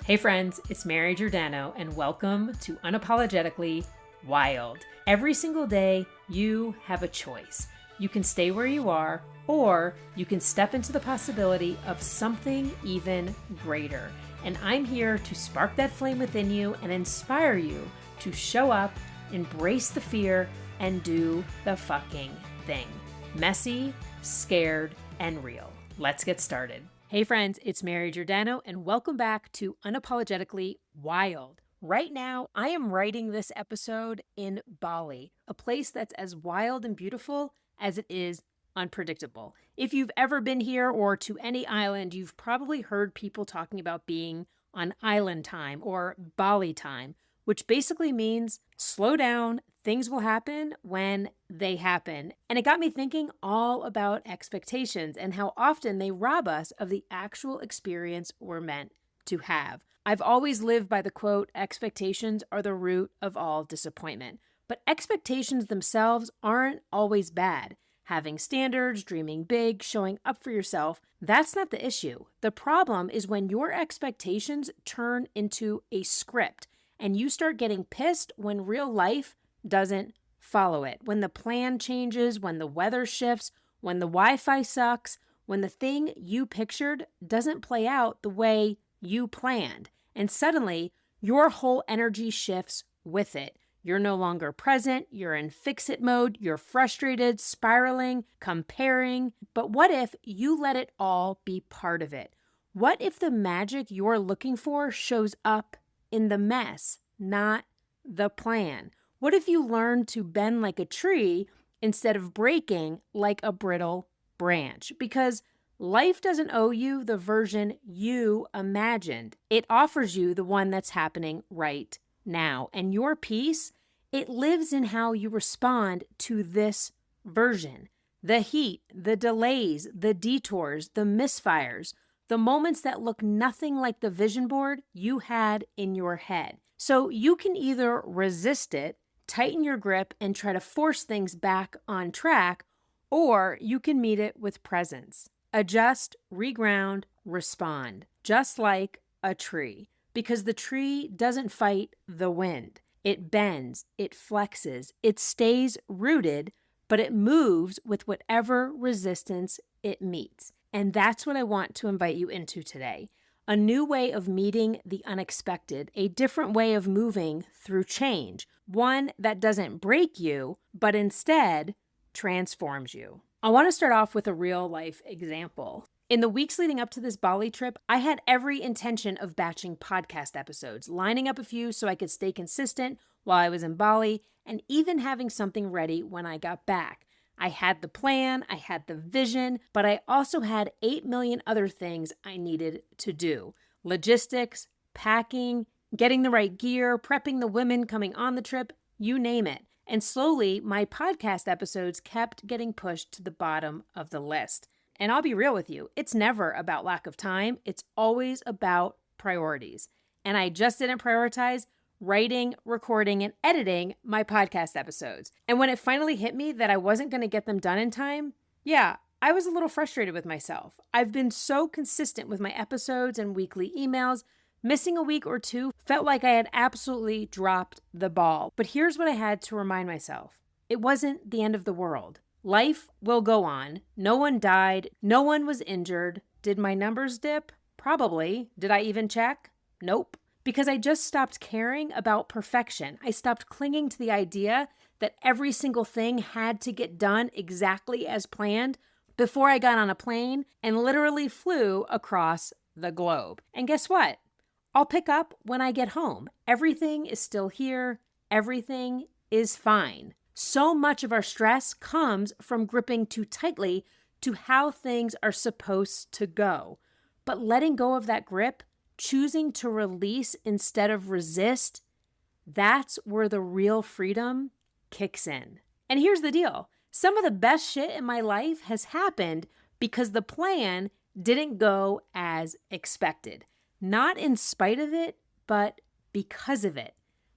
Hey friends, it's Mary Giordano and welcome to Unapologetically Wild. Every single day, you have a choice. You can stay where you are, or you can step into the possibility of something even greater. And I'm here to spark that flame within you and inspire you to show up, embrace the fear, and do the fucking thing. Messy, scared, and real. Let's get started. Hey friends, it's Mary Giordano and welcome back to Unapologetically Wild. Right now, I am writing this episode in Bali, a place that's as wild and beautiful as it is unpredictable. If you've ever been here or to any island, you've probably heard people talking about being on island time or Bali time, which basically means slow down, things will happen when they happen. And it got me thinking all about expectations and how often they rob us of the actual experience we're meant to have. I've always lived by the quote, expectations are the root of all disappointment. But expectations themselves aren't always bad. Having standards, dreaming big, showing up for yourself, that's not the issue. The problem is when your expectations turn into a script and you start getting pissed when real life doesn't follow it. When the plan changes, when the weather shifts, when the Wi-Fi sucks, when the thing you pictured doesn't play out the way you planned. And suddenly, your whole energy shifts with it. You're no longer present, you're in fix-it mode, you're frustrated, spiraling, comparing. But what if you let it all be part of it? What if the magic you're looking for shows up in the mess, not the plan? What if you learn to bend like a tree instead of breaking like a brittle branch? Because life doesn't owe you the version you imagined. It offers you the one that's happening right now. And your peace, it lives in how you respond to this version. The heat, the delays, the detours, the misfires, the moments that look nothing like the vision board you had in your head. So you can either resist it, tighten your grip, and try to force things back on track, or you can meet it with presence. Adjust, reground, respond, just like a tree. Because the tree doesn't fight the wind. It bends, it flexes, it stays rooted, but it moves with whatever resistance it meets. And that's what I want to invite you into today. A new way of meeting the unexpected, a different way of moving through change, one that doesn't break you, but instead transforms you. I want to start off with a real life example. In the weeks leading up to this Bali trip, I had every intention of batching podcast episodes, lining up a few so I could stay consistent while I was in Bali, and even having something ready when I got back. I had the plan, I had the vision, but I also had 8 million other things I needed to do. Logistics, packing, getting the right gear, prepping the women coming on the trip, you name it. And slowly, my podcast episodes kept getting pushed to the bottom of the list. And I'll be real with you, it's never about lack of time. It's always about priorities. And I just didn't prioritize writing, recording, and editing my podcast episodes. And when it finally hit me that I wasn't going to get them done in time, I was a little frustrated with myself. I've been so consistent with my episodes and weekly emails. Missing a week or two felt like I had absolutely dropped the ball. But here's what I had to remind myself. It wasn't the end of the world. Life will go on. No one died. No one was injured. Did my numbers dip? Probably. Did I even check? Nope. Because I just stopped caring about perfection. I stopped clinging to the idea that every single thing had to get done exactly as planned before I got on a plane and literally flew across the globe. And guess what? I'll pick up when I get home. Everything is still here. Everything is fine. So much of our stress comes from gripping too tightly to how things are supposed to go. But letting go of that grip, choosing to release instead of resist, that's where the real freedom kicks in. And here's the deal. Some of the best shit in my life has happened because the plan didn't go as expected. Not in spite of it, but because of it.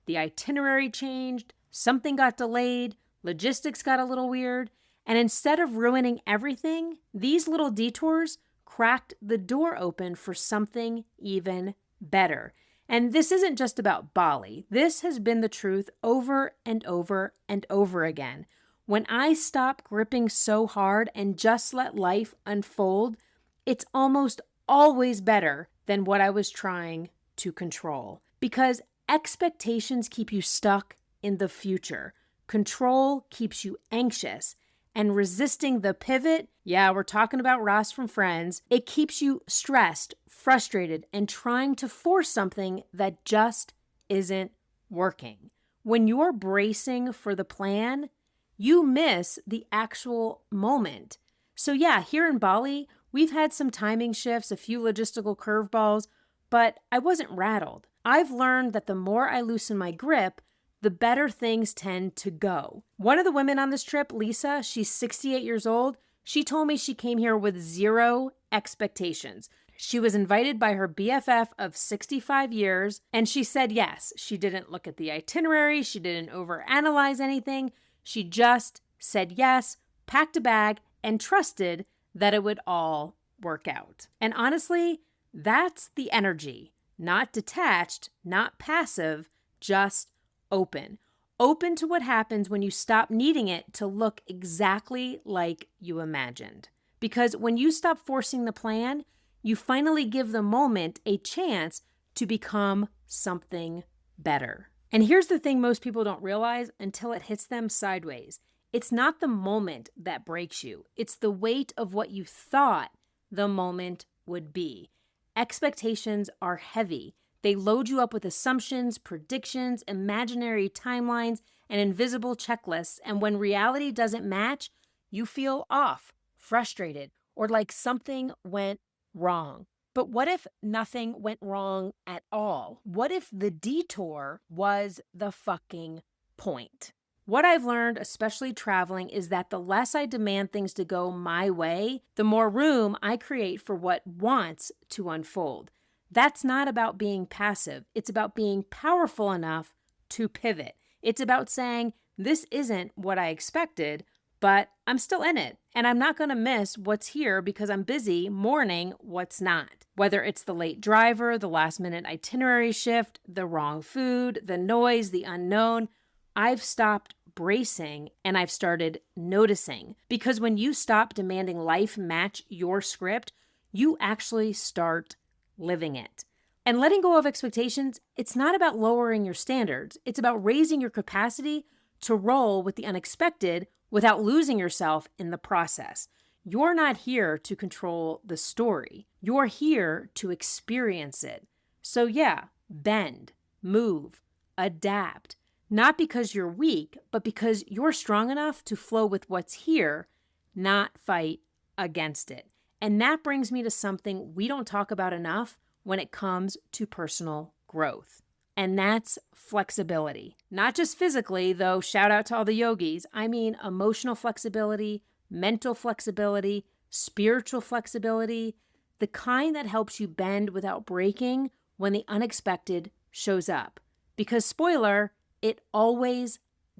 The itinerary changed, something got delayed, logistics got a little weird, and instead of ruining everything, these little detours cracked the door open for something even better. And this isn't just about Bali. This has been the truth over and over and over again. When I stop gripping so hard and just let life unfold, it's almost always better than what I was trying to control. Because expectations keep you stuck in the future. Control keeps you anxious. And resisting the pivot, yeah, we're talking about Ross from Friends, it keeps you stressed, frustrated, and trying to force something that just isn't working. When you're bracing for the plan, you miss the actual moment. So yeah, here in Bali, we've had some timing shifts, a few logistical curveballs, but I wasn't rattled. I've learned that the more I loosen my grip, the better things tend to go. One of the women on this trip, Lisa, she's 68 years old. She told me she came here with zero expectations. She was invited by her BFF of 65 years, and she said yes. She didn't look at the itinerary. She didn't overanalyze anything. She just said yes, packed a bag, and trusted that it would all work out. And honestly, that's the energy. Not detached, not passive, just open. Open to what happens when you stop needing it to look exactly like you imagined. Because when you stop forcing the plan, you finally give the moment a chance to become something better. And here's the thing most people don't realize until it hits them sideways. It's not the moment that breaks you. It's the weight of what you thought the moment would be. Expectations are heavy. They load you up with assumptions, predictions, imaginary timelines, and invisible checklists. And when reality doesn't match, you feel off, frustrated, or like something went wrong. But what if nothing went wrong at all? What if the detour was the fucking point? What I've learned, especially traveling, is that the less I demand things to go my way, the more room I create for what wants to unfold. That's not about being passive. It's about being powerful enough to pivot. It's about saying, this isn't what I expected, but I'm still in it. And I'm not going to miss what's here because I'm busy mourning what's not. Whether it's the late driver, the last minute itinerary shift, the wrong food, the noise, the unknown, I've stopped bracing and I've started noticing. Because when you stop demanding life match your script, you actually start living it. And letting go of expectations, it's not about lowering your standards. It's about raising your capacity to roll with the unexpected without losing yourself in the process. You're not here to control the story. You're here to experience it. So yeah, bend, move, adapt. Not because you're weak, but because you're strong enough to flow with what's here, not fight against it. And that brings me to something we don't talk about enough when it comes to personal growth. And that's flexibility. Not just physically, though, shout out to all the yogis. I mean emotional flexibility, mental flexibility, spiritual flexibility, the kind that helps you bend without breaking when the unexpected shows up. Because spoiler, it always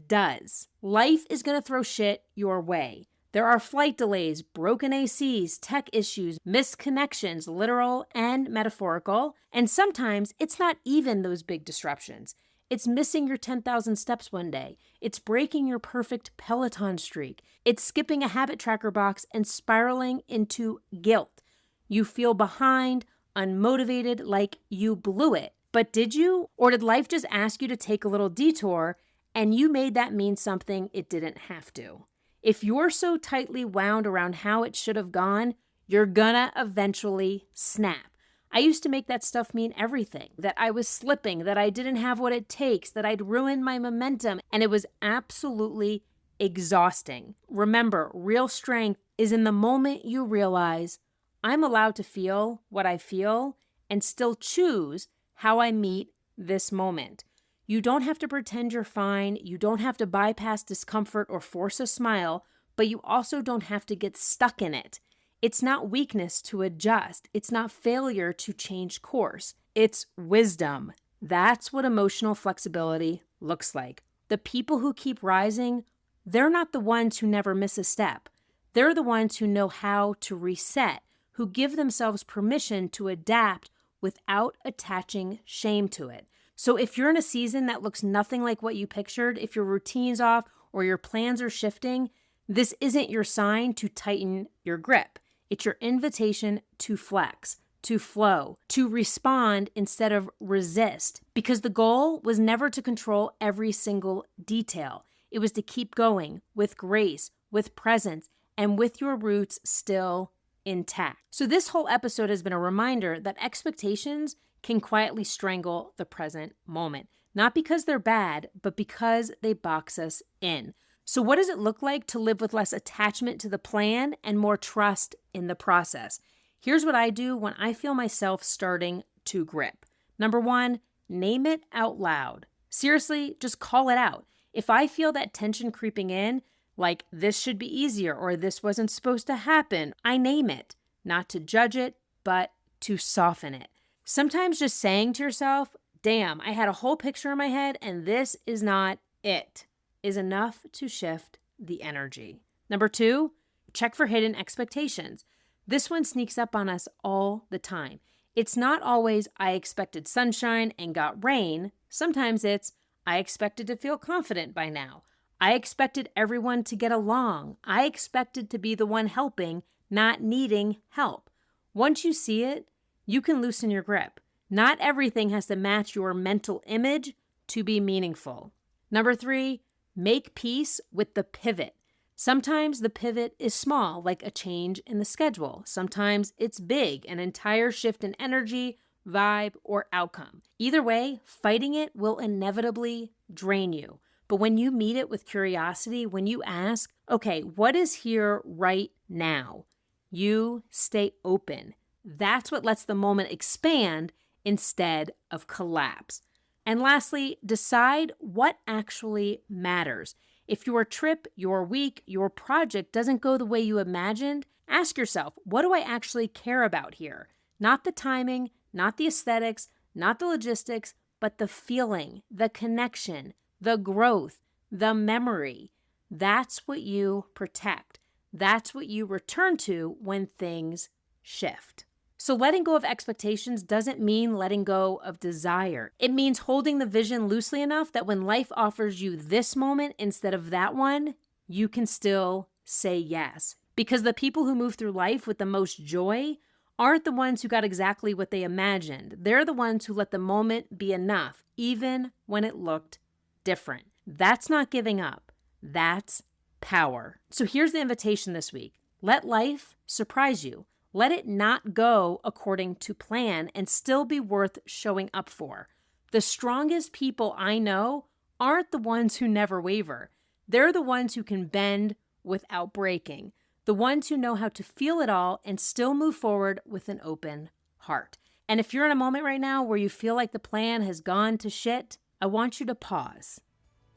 does. Life is going to throw shit your way. There are flight delays, broken ACs, tech issues, missed connections, literal and metaphorical. And sometimes it's not even those big disruptions. It's missing your 10,000 steps one day. It's breaking your perfect Peloton streak. It's skipping a habit tracker box and spiraling into guilt. You feel behind, unmotivated, like you blew it. But did you? Or did life just ask you to take a little detour and you made that mean something it didn't have to? If you're so tightly wound around how it should have gone, you're gonna eventually snap. I used to make that stuff mean everything, that I was slipping, that I didn't have what it takes, that I'd ruined my momentum, and it was absolutely exhausting. Remember, real strength is in the moment you realize I'm allowed to feel what I feel and still choose how I meet this moment. You don't have to pretend you're fine. You don't have to bypass discomfort or force a smile, but you also don't have to get stuck in it. It's not weakness to adjust. It's not failure to change course. It's wisdom. That's what emotional flexibility looks like. The people who keep rising, they're not the ones who never miss a step. They're the ones who know how to reset, who give themselves permission to adapt without attaching shame to it. So if you're in a season that looks nothing like what you pictured, if your routine's off or your plans are shifting, this isn't your sign to tighten your grip. It's your invitation to flex, to flow, to respond instead of resist, because the goal was never to control every single detail. It was to keep going with grace, with presence, and with your roots still intact. So this whole episode has been a reminder that expectations can quietly strangle the present moment, not because they're bad, but because they box us in. So what does it look like to live with less attachment to the plan and more trust in the process? Here's what I do when I feel myself starting to grip. Number one, name it out loud. Seriously, just call it out. If I feel that tension creeping in, like this should be easier or this wasn't supposed to happen, I name it, not to judge it, but to soften it. Sometimes just saying to yourself, damn, I had a whole picture in my head and this is not it, is enough to shift the energy. Number two, check for hidden expectations. This one sneaks up on us all the time. It's not always, I expected sunshine and got rain. Sometimes it's, I expected to feel confident by now. I expected everyone to get along. I expected to be the one helping, not needing help. Once you see it, you can loosen your grip. Not everything has to match your mental image to be meaningful. Number three, make peace with the pivot. Sometimes the pivot is small, like a change in the schedule. Sometimes it's big, an entire shift in energy, vibe, or outcome. Either way, fighting it will inevitably drain you. But when you meet it with curiosity, when you ask, okay, what is here right now? You stay open. That's what lets the moment expand instead of collapse. And lastly, decide what actually matters. If your trip, your week, your project doesn't go the way you imagined, ask yourself, what do I actually care about here? Not the timing, not the aesthetics, not the logistics, but the feeling, the connection, the growth, the memory. That's what you protect. That's what you return to when things shift. So letting go of expectations doesn't mean letting go of desire. It means holding the vision loosely enough that when life offers you this moment instead of that one, you can still say yes. Because the people who move through life with the most joy aren't the ones who got exactly what they imagined. They're the ones who let the moment be enough, even when it looked different. That's not giving up. That's power. So here's the invitation this week. Let life surprise you. Let it not go according to plan and still be worth showing up for. The strongest people I know aren't the ones who never waver. They're the ones who can bend without breaking. The ones who know how to feel it all and still move forward with an open heart. And if you're in a moment right now where you feel like the plan has gone to shit, I want you to pause,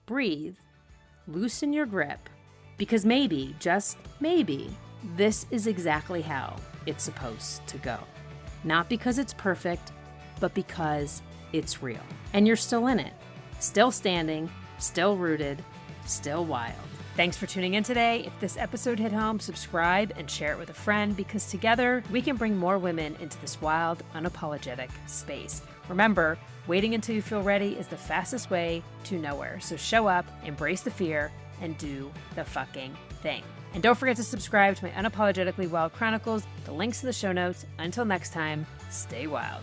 breathe, loosen your grip, because maybe, just maybe, this is exactly how it's supposed to go. Not because it's perfect, but because it's real. And you're still in it, still standing, still rooted, still wild. Thanks for tuning in today. If this episode hit home, subscribe and share it with a friend, because together we can bring more women into this wild, unapologetic space. Remember, waiting until you feel ready is the fastest way to nowhere. So show up, embrace the fear, and do the fucking thing. And don't forget to subscribe to my Unapologetically Wild Chronicles. The links to the show notes. Until next time, stay wild.